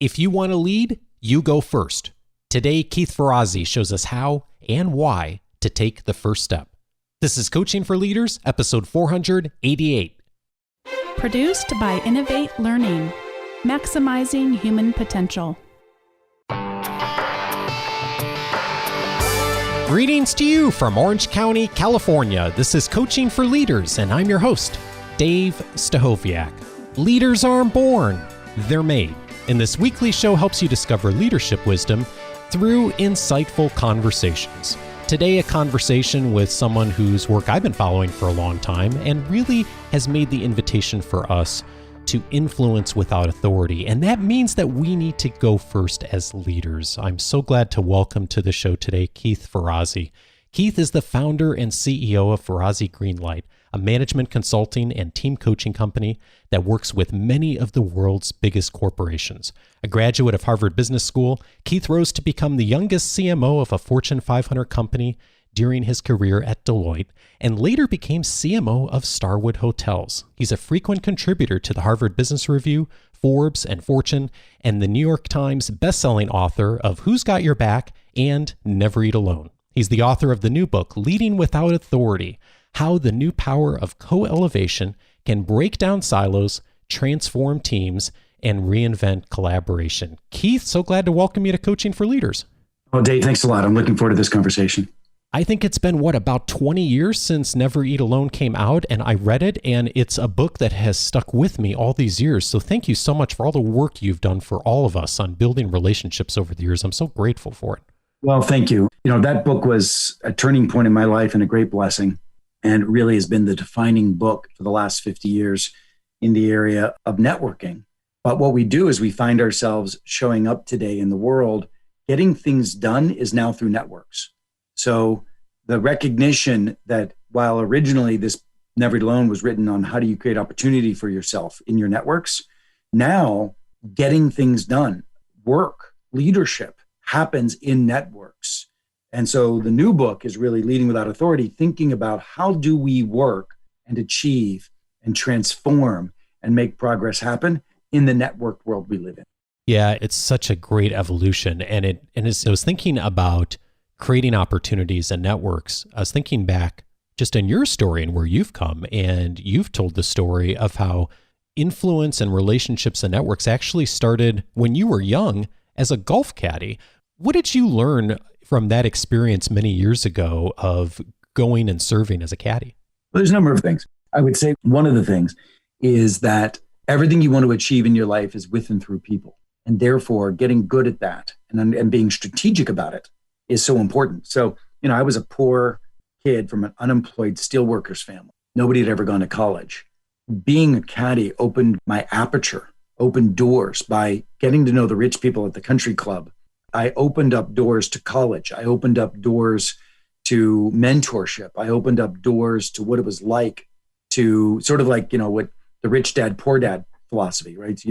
If you want to lead, you go first. Today, Keith Ferrazzi shows us how and why to take the first step. This is Coaching for Leaders, episode 488. Produced by Innovate Learning, maximizing human potential. Greetings to you from Orange County, California. This is Coaching for Leaders, and I'm your host, Dave Stachowiak. Leaders aren't born, they're made. And this weekly show helps you discover leadership wisdom through insightful conversations. Today, a conversation with someone whose work I've been following for a long time and really has made the invitation for us to influence without authority. And that means that we need to go first as leaders. I'm so glad to welcome to the show today, Keith Ferrazzi. Keith is the founder and CEO of Ferrazzi Greenlight, a management consulting and team coaching company that works with many of the world's biggest corporations. A graduate of Harvard Business School, Keith rose to become the youngest CMO of a Fortune 500 company during his career at Deloitte, and later became CMO of Starwood Hotels. He's a frequent contributor to the Harvard Business Review, Forbes, and Fortune, and the New York Times bestselling author of Who's Got Your Back and Never Eat Alone. He's the author of the new book, Leading Without Authority: How the New Power of Co-Elevation Can Break Down Silos, Transform Teams, and Reinvent Collaboration. Keith, so glad to welcome you to Coaching for Leaders. Oh, Dave, thanks a lot. I'm looking forward to this conversation. I think it's been, about 20 years since Never Eat Alone came out, and I read it, and it's a book that has stuck with me all these years. So thank you so much for all the work you've done for all of us on building relationships over the years. I'm so grateful for it. Well, thank you. That book was a turning point in my life and a great blessing, and really has been the defining book for the last 50 years in the area of networking. But what we do is we find ourselves showing up today in the world. Getting things done is now through networks. So the recognition that while originally this Never Eat Alone was written on how do you create opportunity for yourself in your networks, now getting things done, work, leadership happens in networks. And so the new book is really Leading Without Authority, thinking about how do we work and achieve and transform and make progress happen in the networked world we live in. Yeah, it's such a great evolution. And I was thinking about creating opportunities and networks. I was thinking back just in your story and where you've come, and you've told the story of how influence and relationships and networks actually started when you were young as a golf caddy. What did you learn from that experience many years ago of going and serving as a caddy? Well, there's a number of things. I would say one of the things is that everything you want to achieve in your life is with and through people. And therefore, getting good at that and being strategic about it is so important. So, I was a poor kid from an unemployed steelworkers family. Nobody had ever gone to college. Being a caddy opened my aperture, opened doors by getting to know the rich people at the country club. I opened up doors to college. I opened up doors to mentorship. I opened up doors to what it was like to sort of like, what the rich dad, poor dad philosophy, right?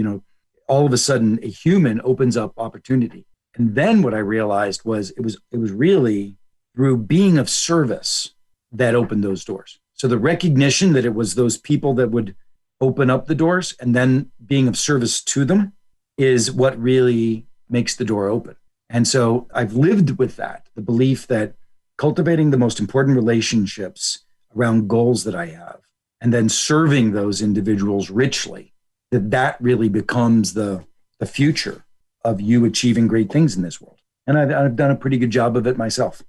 All of a sudden a human opens up opportunity. And then what I realized was it was really through being of service that opened those doors. So the recognition that it was those people that would open up the doors and then being of service to them is what really makes the door open. And so I've lived with that, the belief that cultivating the most important relationships around goals that I have, and then serving those individuals richly, that really becomes the future of you achieving great things in this world. And I've done a pretty good job of it myself.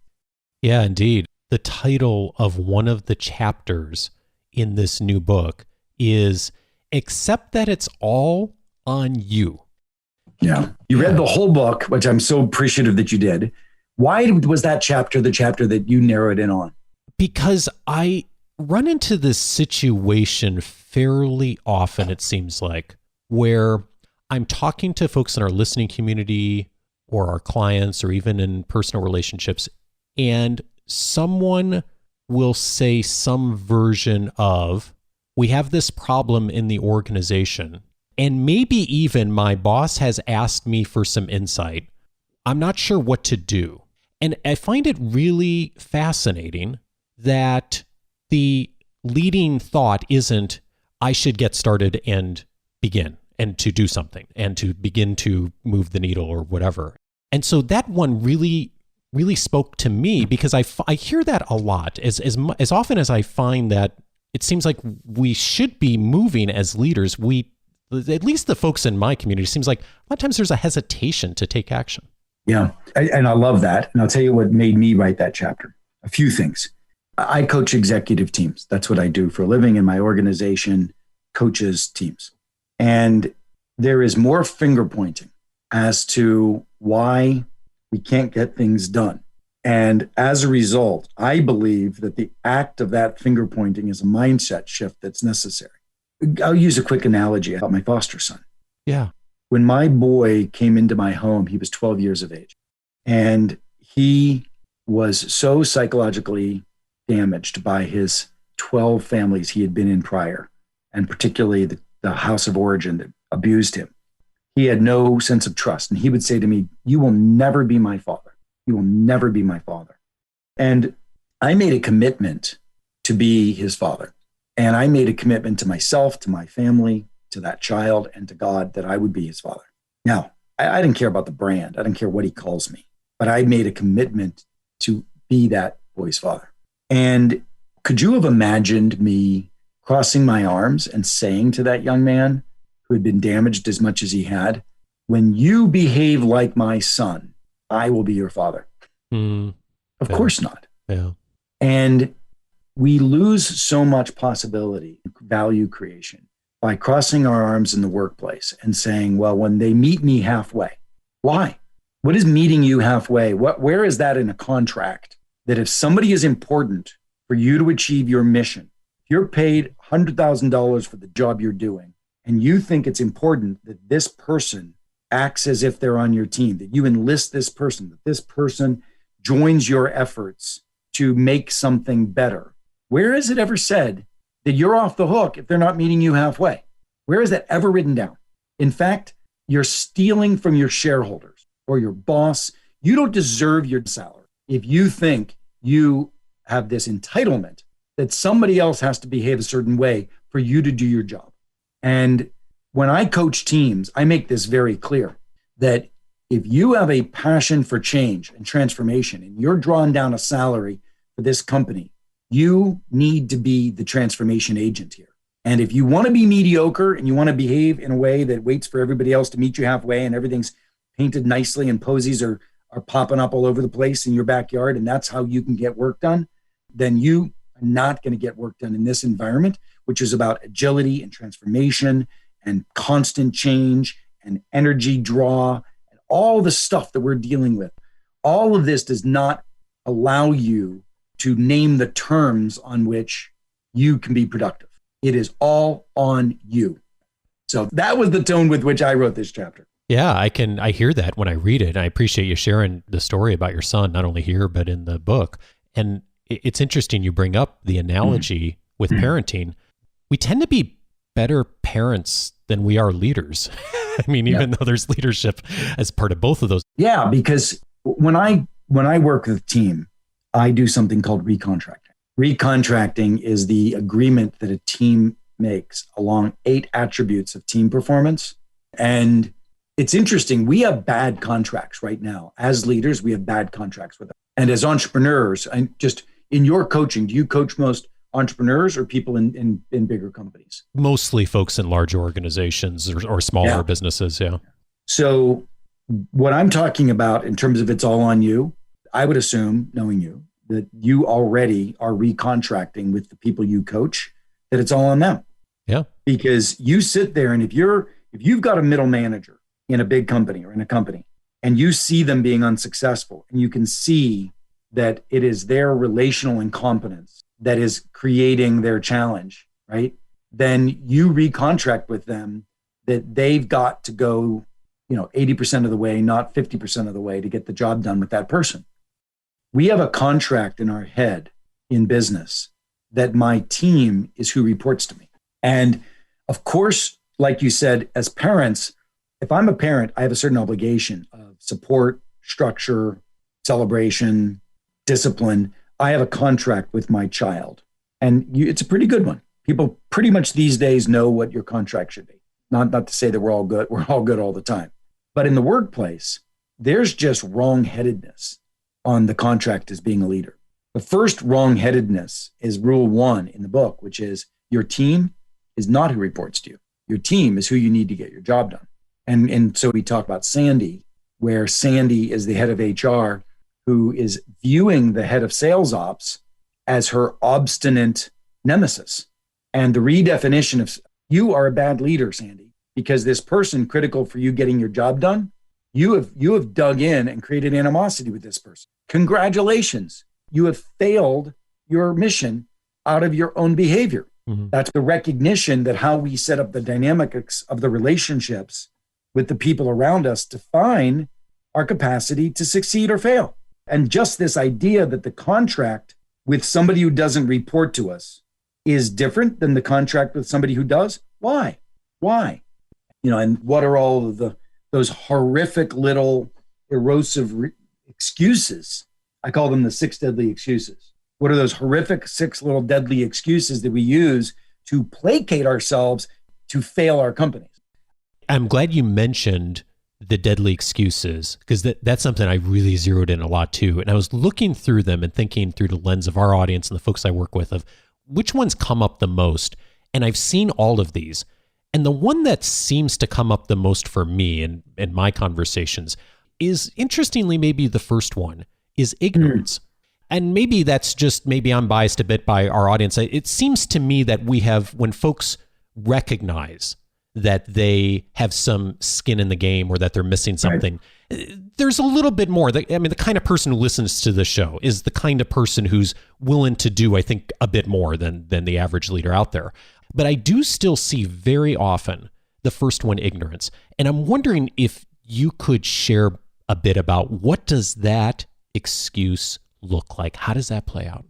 Yeah, indeed. The title of one of the chapters in this new book is Accept That It's All on You. Yeah. You read the whole book, which I'm so appreciative that you did. Why was that chapter the chapter that you narrowed in on? Because I run into this situation fairly often, it seems like, where I'm talking to folks in our listening community or our clients or even in personal relationships, and someone will say some version of, we have this problem in the organization, and maybe even my boss has asked me for some insight. I'm not sure what to do. And I find it really fascinating that the leading thought isn't, I should get started and begin. and to do something and to begin to move the needle or whatever. And so that one really spoke to me because I hear that a lot. As often as I find that it seems like we should be moving as leaders, at least the folks in my community, seems like a lot of times there's a hesitation to take action. Yeah. And I love that. And I'll tell you what made me write that chapter. A few things. I coach executive teams. That's what I do for a living, and my organization coaches teams. And there is more finger pointing as to why we can't get things done. And as a result, I believe that the act of that finger pointing is a mindset shift that's necessary. I'll use a quick analogy about my foster son. Yeah. When my boy came into my home, he was 12 years of age, and he was so psychologically damaged by his 12 families he had been in prior, and particularly the house of origin that abused him. He had no sense of trust. And he would say to me, "You will never be my father. You will never be my father." And I made a commitment to be his father. And I made a commitment to myself, to my family, to that child, and to God that I would be his father. Now, I didn't care about the brand. I didn't care what he calls me, but I made a commitment to be that boy's father. And could you have imagined me crossing my arms and saying to that young man who had been damaged as much as he had, "When you behave like my son, I will be your father"? Of course not. Yeah. And we lose so much possibility, value creation, by crossing our arms in the workplace and saying, well, when they meet me halfway, why? What is meeting you halfway? Where is that in a contract that if somebody is important for you to achieve your mission, if you're paid $100,000 for the job you're doing, and you think it's important that this person acts as if they're on your team, that you enlist this person, that this person joins your efforts to make something better, where is it ever said that you're off the hook if they're not meeting you halfway? Where is that ever written down? In fact, you're stealing from your shareholders or your boss. You don't deserve your salary if you think you have this entitlement that somebody else has to behave a certain way for you to do your job. And when I coach teams, I make this very clear that if you have a passion for change and transformation and you're drawing down a salary for this company, you need to be the transformation agent here. And if you want to be mediocre and you want to behave in a way that waits for everybody else to meet you halfway and everything's painted nicely and posies are popping up all over the place in your backyard, and that's how you can get work done, then you are not going to get work done in this environment, which is about agility and transformation and constant change and energy draw and all the stuff that we're dealing with. All of this does not allow you to name the terms on which you can be productive. It is all on you. So that was the tone with which I wrote this chapter. Yeah, I hear that when I read it. And I appreciate you sharing the story about your son, not only here, but in the book. And it's interesting you bring up the analogy with parenting. We tend to be better parents than we are leaders. I mean, even though there's leadership as part of both of those. Yeah, because when I work with a team, I do something called recontracting. Recontracting is the agreement that a team makes along 8 attributes of team performance. And it's interesting. We have bad contracts right now. As leaders, we have bad contracts with them. And as entrepreneurs, and just in your coaching, do you coach most entrepreneurs or people in bigger companies? Mostly folks in large organizations or smaller businesses. Yeah. So what I'm talking about in terms of it's all on you, I would assume, knowing you, that you already are recontracting with the people you coach, that it's all on them. Yeah. Because you sit there and if you've got a middle manager in a big company or in a company and you see them being unsuccessful and you can see that it is their relational incompetence that is creating their challenge, right? Then you recontract with them that they've got to go, 80% of the way, not 50% of the way to get the job done with that person. We have a contract in our head in business that my team is who reports to me. And of course, like you said, as parents, if I'm a parent, I have a certain obligation of support, structure, celebration, discipline. I have a contract with my child, and it's a pretty good one. People pretty much these days know what your contract should be. Not to say that we're all good. We're all good all the time. But in the workplace, there's just wrong-headedness on the contract as being a leader. The first wrong-headedness is rule 1 in the book, which is your team is not who reports to you. Your team is who you need to get your job done. And so we talk about Sandy, where Sandy is the head of HR who is viewing the head of sales ops as her obstinate nemesis. And the redefinition of you are a bad leader, Sandy, because this person critical for you getting your job done, you have dug in and created animosity with this person. Congratulations. You have failed your mission out of your own behavior. Mm-hmm. That's the recognition that how we set up the dynamics of the relationships with the people around us define our capacity to succeed or fail. And just this idea that the contract with somebody who doesn't report to us is different than the contract with somebody who does. Why? And what are all of those horrific little erosive excuses? I call them the 6 deadly excuses. What are those horrific 6 little deadly excuses that we use to placate ourselves to fail our companies? I'm glad you mentioned the deadly excuses, because that's something I really zeroed in a lot too. And I was looking through them and thinking through the lens of our audience and the folks I work with of which ones come up the most. And I've seen all of these. And the one that seems to come up the most for me in my conversations interestingly, maybe the first one is ignorance. And maybe maybe I'm biased a bit by our audience. It seems to me that when folks recognize that they have some skin in the game or that they're missing something, there's a little bit more. The kind of person who listens to the show is the kind of person who's willing to do, I think, a bit more than the average leader out there. But I do still see very often the first one, ignorance. And I'm wondering if you could share a bit about what does that excuse look like? How does that play out?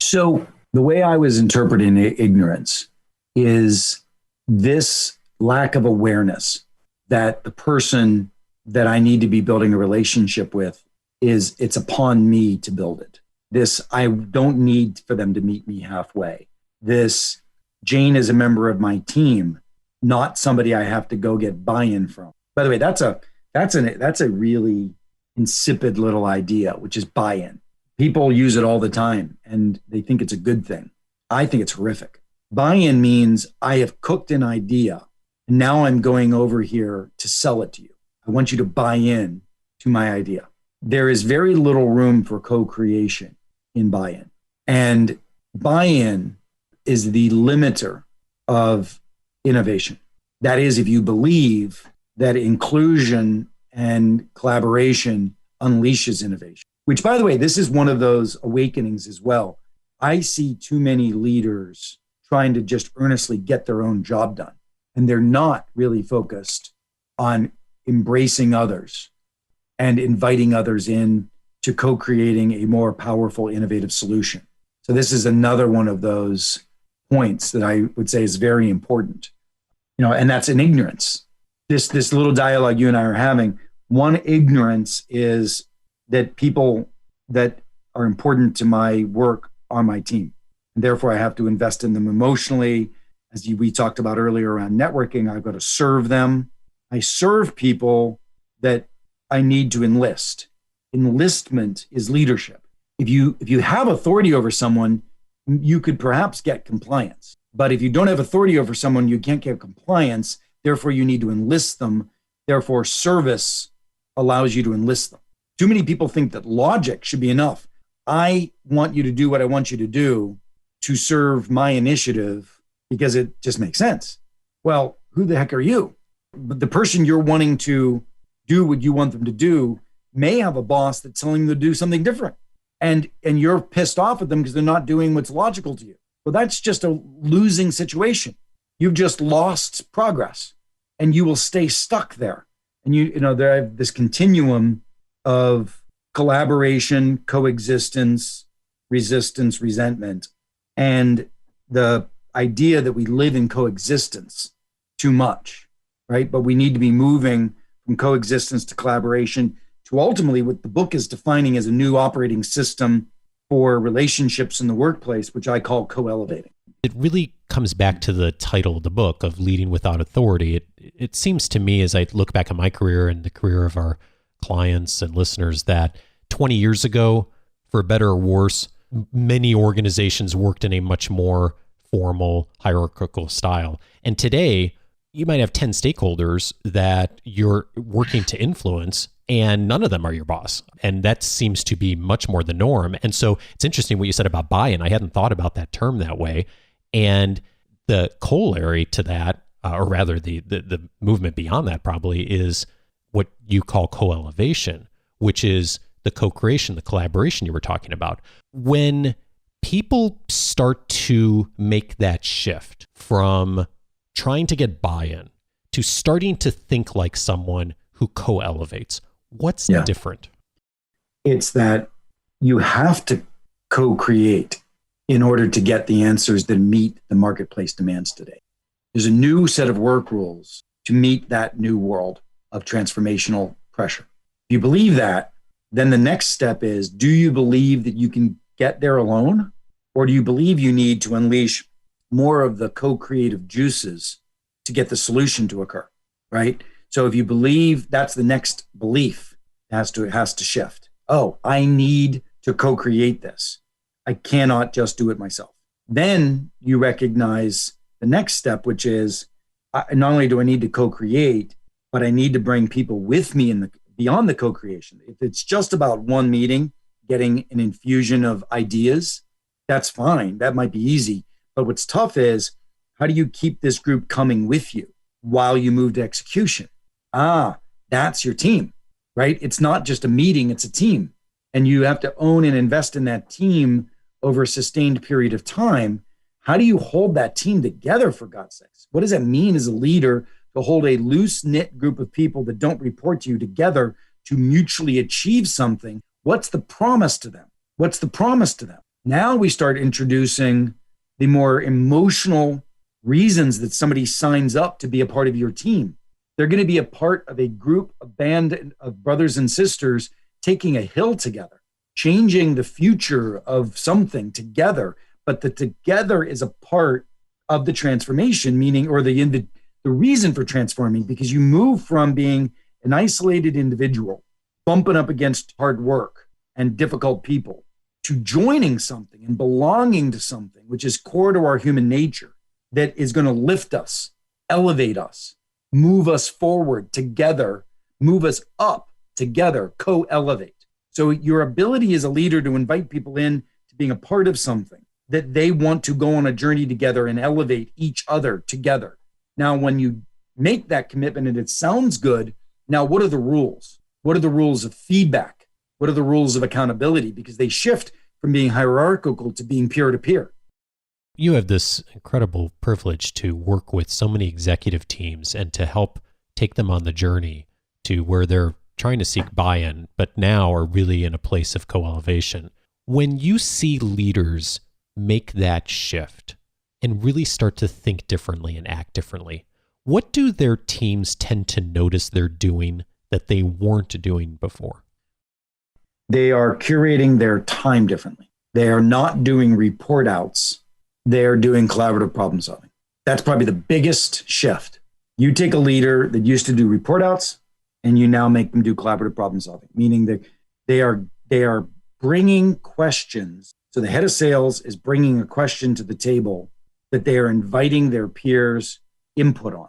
So the way I was interpreting ignorance is this lack of awareness that the person that I need to be building a relationship with it's upon me to build it. This, I don't need for them to meet me halfway. This, Jane is a member of my team, not somebody I have to go get buy-in from. By the way, that's a really insipid little idea, which is buy-in. People use it all the time and they think it's a good thing. I think it's horrific. Buy-in means I have cooked an idea and now I'm going over here to sell it to you. I want you to buy in to my idea. There is very little room for co-creation in buy-in. And buy-in is the limiter of innovation. That is, if you believe that inclusion and collaboration unleashes innovation, which, by the way, this is one of those awakenings as well. I see too many leaders trying to just earnestly get their own job done, and they're not really focused on embracing others and inviting others in to co-creating a more powerful, innovative solution. So this is another one of those points that I would say is very important, and that's an ignorance. This little dialogue you and I are having, one ignorance is that people that are important to my work on my team, and therefore I have to invest in them emotionally. As we talked about earlier around networking, I've got to serve them. I serve people that I need to enlist. Enlistment is leadership. If you have authority over someone, you could perhaps get compliance. But if you don't have authority over someone, you can't get compliance. Therefore, you need to enlist them. Therefore, service allows you to enlist them. Too many people think that logic should be enough. I want you to do what I want you to do to serve my initiative because it just makes sense. Well, who the heck are you? But the person you're wanting to do what you want them to do may have a boss that's telling them to do something different. And you're pissed off at them because they're not doing what's logical to you. Well, that's just a losing situation. You've just lost progress and you will stay stuck there. And there I have this continuum of collaboration, coexistence, resistance, resentment, and the idea that we live in coexistence too much, right? But we need to be moving from coexistence to collaboration to ultimately what the book is defining as a new operating system for relationships in the workplace, which I call co-elevating. It really comes back to the title of the book of Leading Without Authority. It seems to me, as I look back at my career and the career of our clients and listeners, that 20 years ago, for better or worse, many organizations worked in a much more formal, hierarchical style. And today, you might have 10 stakeholders that you're working to influence, and none of them are your boss. And that seems to be much more the norm. And so it's interesting what you said about buy-in. I hadn't thought about that term that way. And the corollary to that, or rather the movement beyond that probably, is what you call co-elevation, which is the co-creation, the collaboration you were talking about. When people start to make that shift from trying to get buy-in to starting to think like someone who co-elevates, what's different? It's that you have to co-create in order to get the answers that meet the marketplace demands today. There's a new set of work rules to meet that new world of transformational pressure. If you believe that, then the next step is, do you believe that you can get there alone? Or do you believe you need to unleash more of the co-creative juices to get the solution to occur, right? So if you believe, that's the next belief, it has to shift. Oh, I need to co-create this. I cannot just do it myself. Then you recognize the next step, which is not only do I need to co-create, but I need to bring people with me beyond the co-creation. If it's just about one meeting, getting an infusion of ideas, that's fine. That might be easy. But what's tough is, how do you keep this group coming with you while you move to execution? That's your team, right? It's not just a meeting, it's a team. And you have to own and invest in that team over a sustained period of time. How do you hold that team together, for God's sakes? What does that mean as a leader to hold a loose-knit group of people that don't report to you together to mutually achieve something? What's the promise to them? What's the promise to them? Now we start introducing the more emotional reasons that somebody signs up to be a part of your team. They're going to be a part of a group, a band of brothers and sisters taking a hill together, changing the future of something together. But the together is a part of the transformation, meaning, or the reason for transforming, because you move from being an isolated individual, bumping up against hard work and difficult people, to joining something and belonging to something, which is core to our human nature, that is going to lift us, elevate us, move us forward together, move us up together, co-elevate. So your ability as a leader to invite people in to being a part of something that they want to go on a journey together and elevate each other together. Now, when you make that commitment and it sounds good, now what are the rules? What are the rules of feedback? What are the rules of accountability? Because they shift from being hierarchical to being peer-to-peer. You have this incredible privilege to work with so many executive teams and to help take them on the journey to where they're trying to seek buy-in, but now are really in a place of co-elevation. When you see leaders make that shift and really start to think differently and act differently, what do their teams tend to notice they're doing that they weren't doing before? They are curating their time differently. They are not doing report outs. They're doing collaborative problem solving. That's probably the biggest shift. You take a leader that used to do report outs and you now make them do collaborative problem solving, meaning that they are bringing questions. So the head of sales is bringing a question to the table that they are inviting their peers input on.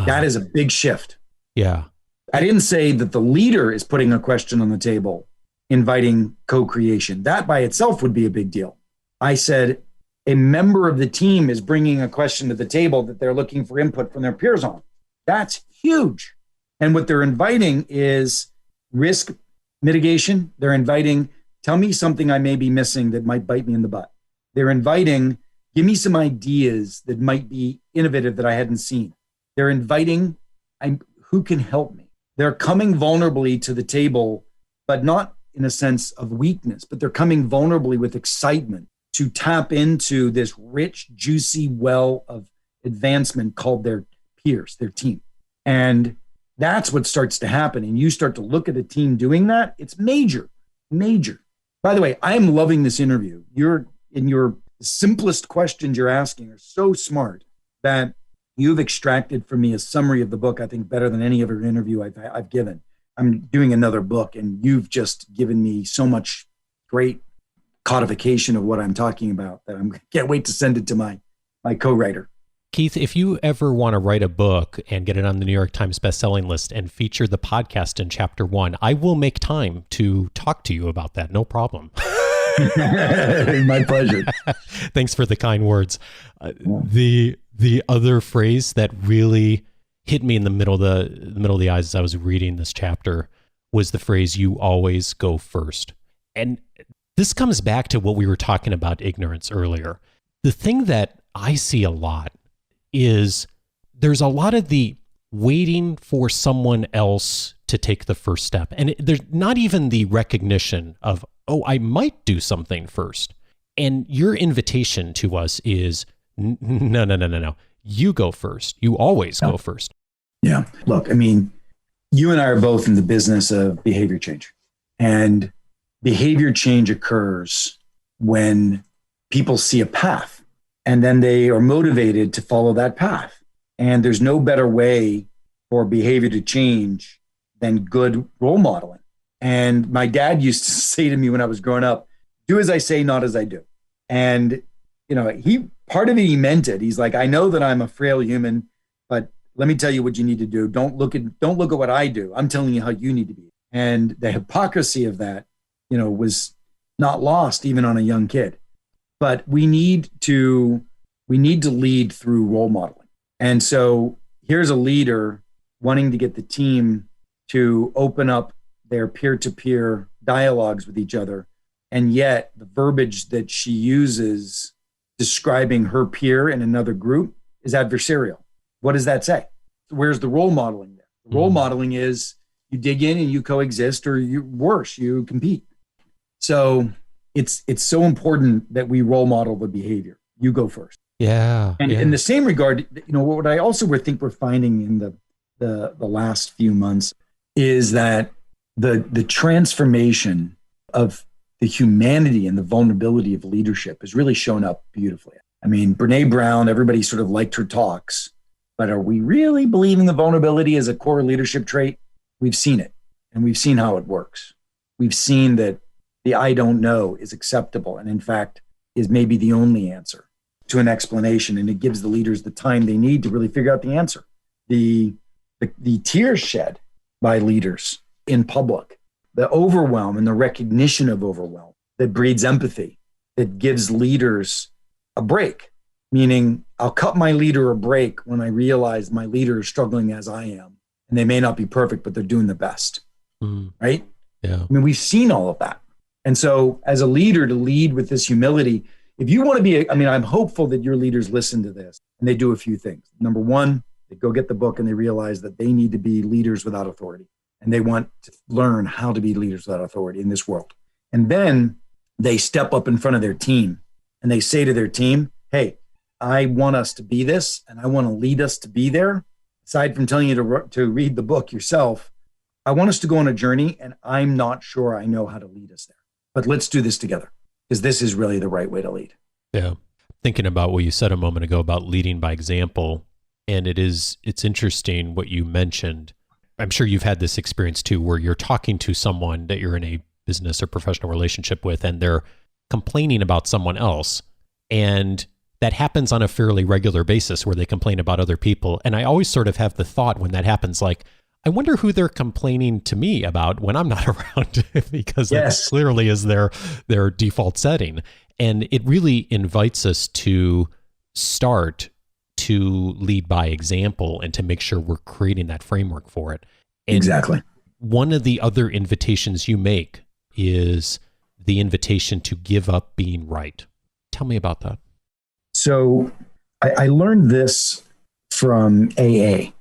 That is a big shift. Yeah. I didn't say that the leader is putting a question on the table, inviting co-creation. That by itself would be a big deal. I said a member of the team is bringing a question to the table that they're looking for input from their peers on. That's huge. And what they're inviting is risk mitigation. They're inviting, tell me something I may be missing that might bite me in the butt. They're inviting, give me some ideas that might be innovative that I hadn't seen. They're inviting, who can help me? They're coming vulnerably to the table, but not in a sense of weakness, but they're coming vulnerably with excitement to tap into this rich, juicy well of advancement called their peers, their team. And that's what starts to happen. And you start to look at a team doing that. It's major, major. By the way, I'm loving this interview. You're in your the simplest questions you're asking are so smart that you've extracted from me a summary of the book, I think, better than any other interview I've given. I'm doing another book, and you've just given me so much great codification of what I'm talking about that I can't wait to send it to my co-writer. Keith, if you ever want to write a book and get it on the New York Times bestselling list and feature the podcast in chapter 1, I will make time to talk to you about that. No problem. My pleasure. Thanks for the kind words. The other phrase that really hit me in the middle of the eyes as I was reading this chapter was the phrase, "You always go first." And this comes back to what we were talking about ignorance earlier. The thing that I see a lot is there's a lot of the waiting for someone else to take the first step. And there's not even the recognition of, oh, I might do something first. And your invitation to us is, no. You go first. You always go first. Yeah. Look, I mean, you and I are both in the business of behavior change. And behavior change occurs when people see a path and then they are motivated to follow that path. And there's no better way for behavior to change than good role modeling. And my dad used to say to me when I was growing up, do as I say, not as I do. And, part of it, he meant it. He's like, I know that I'm a frail human, but let me tell you what you need to do. Don't look at what I do. I'm telling you how you need to be. And the hypocrisy of that, was not lost even on a young kid. But we need to lead through role modeling. And so here's a leader wanting to get the team to open up their peer-to-peer dialogues with each other. And yet the verbiage that she uses describing her peer in another group is adversarial. What does that say? Where's the role modeling there? The role modeling is you dig in and you coexist, or you compete. So it's so important that we role model the behavior. You go first. Yeah. And in the same regard, what I also think we're finding in the last few months is that the transformation of the humanity and the vulnerability of leadership has really shown up beautifully. I mean, Brene Brown, everybody sort of liked her talks, but are we really believing the vulnerability as a core leadership trait? We've seen it, and we've seen how it works. We've seen that the I don't know is acceptable, and in fact, is maybe the only answer to an explanation, and it gives the leaders the time they need to really figure out the answer. The tears shed by leaders in public, the overwhelm and the recognition of overwhelm that breeds empathy, that gives leaders a break, meaning I'll cut my leader a break when I realize my leader is struggling as I am, and they may not be perfect, but they're doing the best, right? Yeah. I mean, we've seen all of that. And so as a leader, to lead with this humility, if you want to be, I'm hopeful that your leaders listen to this and they do a few things. Number one, they go get the book and they realize that they need to be leaders without authority. And they want to learn how to be leaders without authority in this world. And then they step up in front of their team and they say to their team, hey, I want us to be this and I want to lead us to be there. Aside from telling you to read the book yourself, I want us to go on a journey, and I'm not sure I know how to lead us there. But let's do this together, because this is really the right way to lead. Yeah. Thinking about what you said a moment ago about leading by example, and it's interesting what you mentioned. I'm sure you've had this experience too, where you're talking to someone that you're in a business or professional relationship with, and they're complaining about someone else. And that happens on a fairly regular basis, where they complain about other people. And I always sort of have the thought when that happens, like, I wonder who they're complaining to me about when I'm not around, because that clearly is their default setting. And it really invites us to start to lead by example and to make sure we're creating that framework for it. And exactly. One of the other invitations you make is the invitation to give up being right. Tell me about that. So I learned this from AA.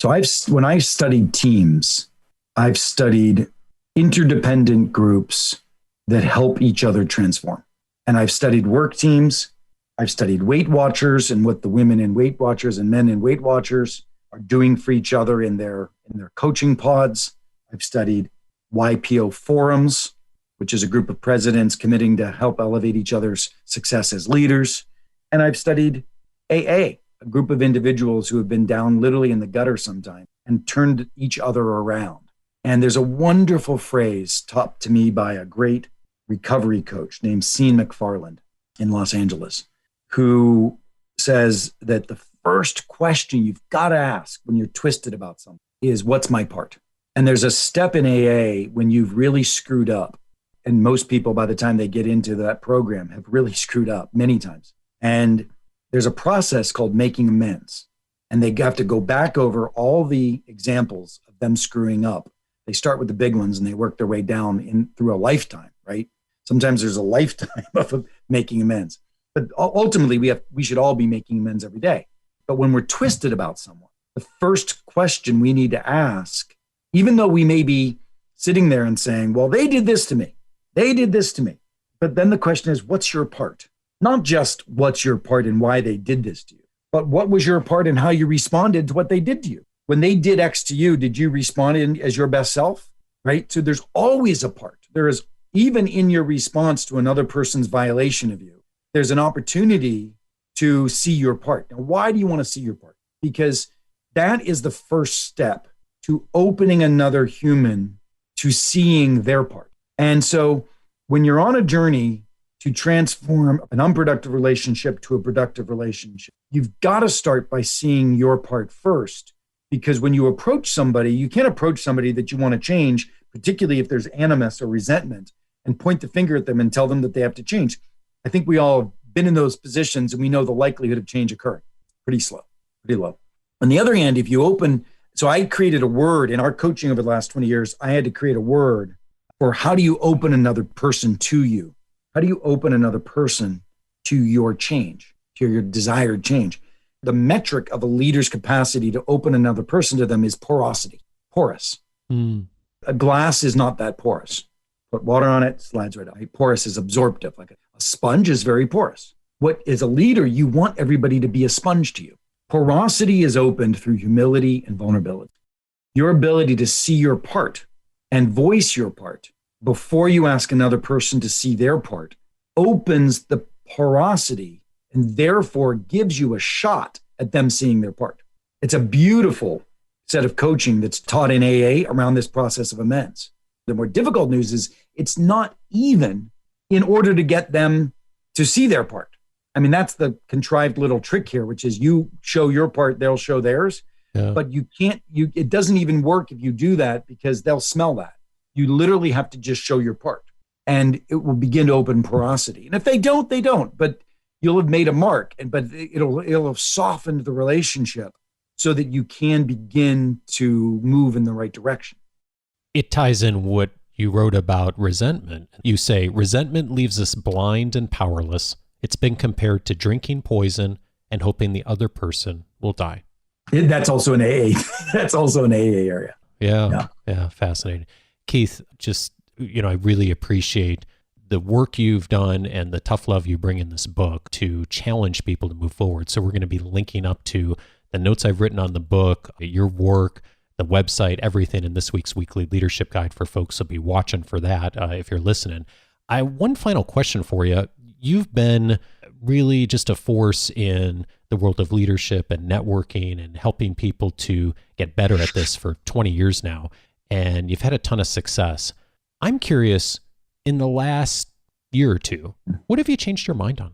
So when I've studied teams, I've studied interdependent groups that help each other transform. And I've studied work teams. I've studied Weight Watchers and what the women in Weight Watchers and men in Weight Watchers are doing for each other in their coaching pods. I've studied YPO forums which is a group of presidents committing to help elevate each other's success as leaders. And I've studied AA, a group of individuals who have been down literally in the gutter sometime and turned each other around. And there's a wonderful phrase taught to me by a great recovery coach named Sean McFarland in Los Angeles, who says that the first question you've got to ask when you're twisted about something is, what's my part? And there's a step in AA when you've really screwed up. And most people, by the time they get into that program, have really screwed up many times. And there's a process called making amends. And they have to go back over all the examples of them screwing up. They start with the big ones and they work their way down through a lifetime, right? Sometimes there's a lifetime of making amends. But ultimately, we should all be making amends every day. But when we're twisted about someone, the first question we need to ask, even though we may be sitting there and saying, well, they did this to me. They did this to me. But then the question is, what's your part? Not just what's your part and why they did this to you, but what was your part and how you responded to what they did to you? When they did X to you, did you respond as your best self? Right? So there's always a part. There is, even in your response to another person's violation of you, there's an opportunity to see your part. Now, why do you want to see your part? Because that is the first step to opening another human to seeing their part. And so when you're on a journey to transform an unproductive relationship to a productive relationship, you've got to start by seeing your part first. Because when you approach somebody, you can't approach somebody that you want to change, particularly if there's animus or resentment, and point the finger at them and tell them that they have to change. I think we all have been in those positions and we know the likelihood of change occurring. Pretty low. On the other hand, if you open, so I created a word in our coaching over the last 20 years, I had to create a word for how do you open another person to you? How do you open another person to your change, to your desired change? The metric of a leader's capacity to open another person to them is porosity, porous. A glass is not that porous. Put water on it, slides right out. Porous is absorptive. Like a sponge is very porous. What is a leader, you want everybody to be a sponge to you. Porosity is opened through humility and vulnerability. Your ability to see your part and voice your part before you ask another person to see their part opens the porosity and therefore gives you a shot at them seeing their part. It's a beautiful set of coaching that's taught in AA around this process of amends. The more difficult news is it's not even in order to get them to see their part. I mean, that's the contrived little trick here, which is you show your part, they'll show theirs. Yeah. But it doesn't even work if you do that because they'll smell that. You literally have to just show your part and it will begin to open porosity. And if they don't, they don't, but you'll have made a mark, but it'll have softened the relationship so that you can begin to move in the right direction. It ties in what you wrote about resentment. You say, resentment leaves us blind and powerless. It's been compared to drinking poison and hoping the other person will die. That's also an AA. That's also an AA area. Yeah, fascinating. Keith, just, I really appreciate the work you've done and the tough love you bring in this book to challenge people to move forward. So we're going to be linking up to the notes I've written on the book, your work, the website, everything in this week's weekly leadership guide for folks. So be watching for that if you're listening. One final question for you. You've been really just a force in the world of leadership and networking and helping people to get better at this for 20 years now. And you've had a ton of success. I'm curious, in the last year or two, what have you changed your mind on?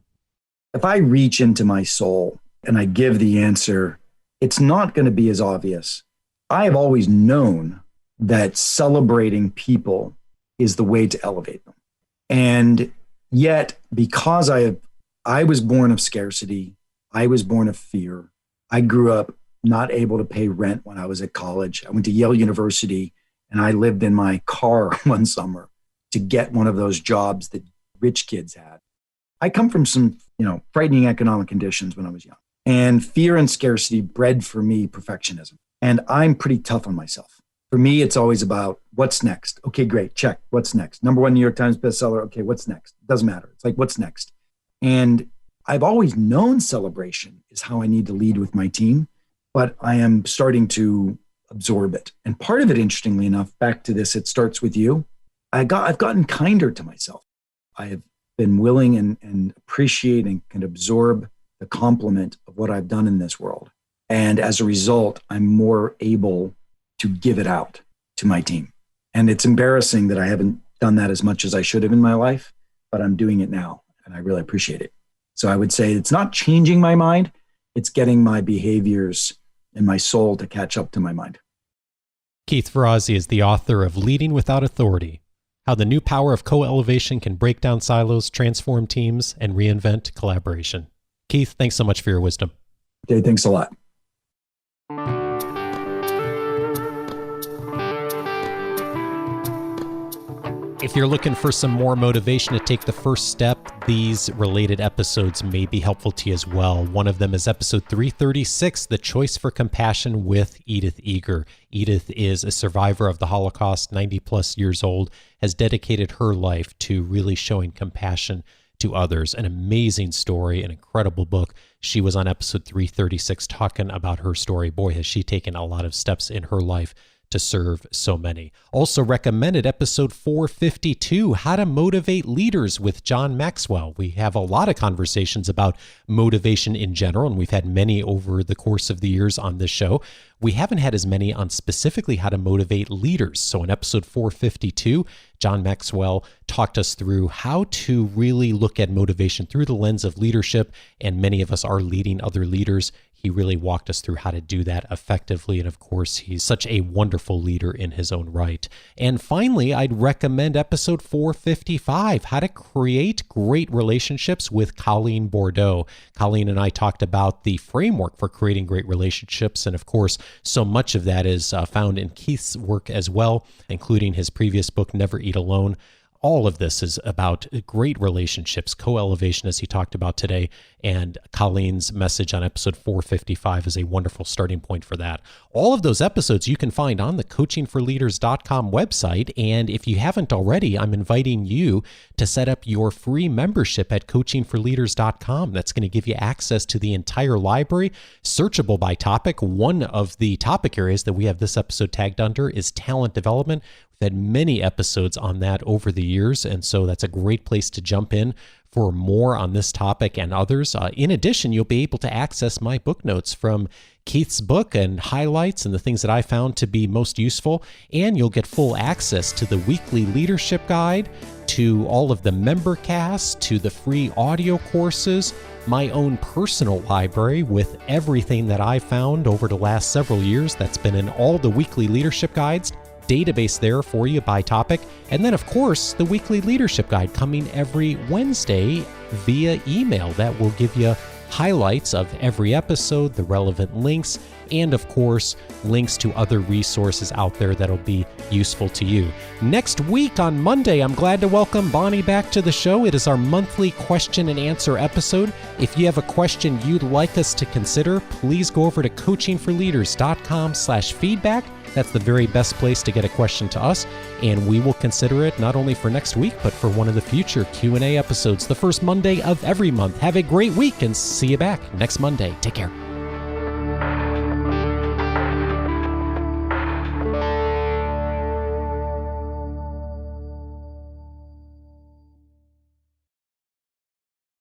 If I reach into my soul and I give the answer, it's not going to be as obvious. I have always known that celebrating people is the way to elevate them. And yet, because I was born of scarcity, I was born of fear. I grew up not able to pay rent when I was at college. I went to Yale University and I lived in my car one summer to get one of those jobs that rich kids had. I come from some, frightening economic conditions when I was young. And fear and scarcity bred for me perfectionism. And I'm pretty tough on myself. For me, it's always about what's next. Okay, great, check. What's next? Number one New York Times bestseller. Okay, what's next? Doesn't matter. It's like, what's next? And I've always known celebration is how I need to lead with my team, but I am starting to absorb it. And part of it, interestingly enough, back to this, it starts with you. I've gotten kinder to myself. I have been willing and appreciate and can absorb the compliment of what I've done in this world. And as a result, I'm more able to give it out to my team. And it's embarrassing that I haven't done that as much as I should have in my life, but I'm doing it now and I really appreciate it. So I would say it's not changing my mind, it's getting my behaviors and my soul to catch up to my mind. Keith Ferrazzi is the author of Leading Without Authority: How the New Power of Co-Elevation Can Break Down Silos, Transform Teams, and Reinvent Collaboration. Keith, thanks so much for your wisdom. Dave, thanks a lot. If you're looking for some more motivation to take the first step, these related episodes may be helpful to you as well. One of them is episode 336, The Choice for Compassion with Edith Eger. Edith is a survivor of the Holocaust, 90 plus years old, has dedicated her life to really showing compassion to others. An amazing story, an incredible book. She was on episode 336 talking about her story. Boy, has she taken a lot of steps in her life to serve so many. Also recommended episode 452, How to Motivate Leaders with John Maxwell. We have a lot of conversations about motivation in general, and we've had many over the course of the years on this show. We haven't had as many on specifically how to motivate leaders. So in episode 452, John Maxwell talked us through how to really look at motivation through the lens of leadership, and many of us are leading other leaders. He really walked us through how to do that effectively. And of course, he's such a wonderful leader in his own right. And finally, I'd recommend episode 455, How to Create Great Relationships with Colleen Bordeaux. Colleen and I talked about the framework for creating great relationships. And of course, so much of that is found in Keith's work as well, including his previous book, Never Eat Alone. All of this is about great relationships, co-elevation, as he talked about today, and Colleen's message on episode 455 is a wonderful starting point for that. All of those episodes you can find on the coachingforleaders.com website, and if you haven't already, I'm inviting you to set up your free membership at coachingforleaders.com. That's going to give you access to the entire library, searchable by topic. One of the topic areas that we have this episode tagged under is talent development. We've had many episodes on that over the years, and so that's a great place to jump in for more on this topic and others. In addition, you'll be able to access my book notes from Keith's book and highlights and the things that I found to be most useful, and you'll get full access to the weekly leadership guide, to all of the member casts, to the free audio courses, my own personal library with everything that I found over the last several years that's been in all the weekly leadership guides, database there for you by topic, and then of course the weekly leadership guide coming every Wednesday via email that will give you highlights of every episode, the relevant links, and of course links to other resources out there that'll be useful to you. Next week on Monday, I'm glad to welcome Bonnie back to the show. It is our monthly question and answer episode. If you have a question you'd like us to consider, please go over to coachingforleaders.com/feedback. That's the very best place to get a question to us, and we will consider it not only for next week, but for one of the future Q&A episodes, the first Monday of every month. Have a great week and see you back next Monday. Take care.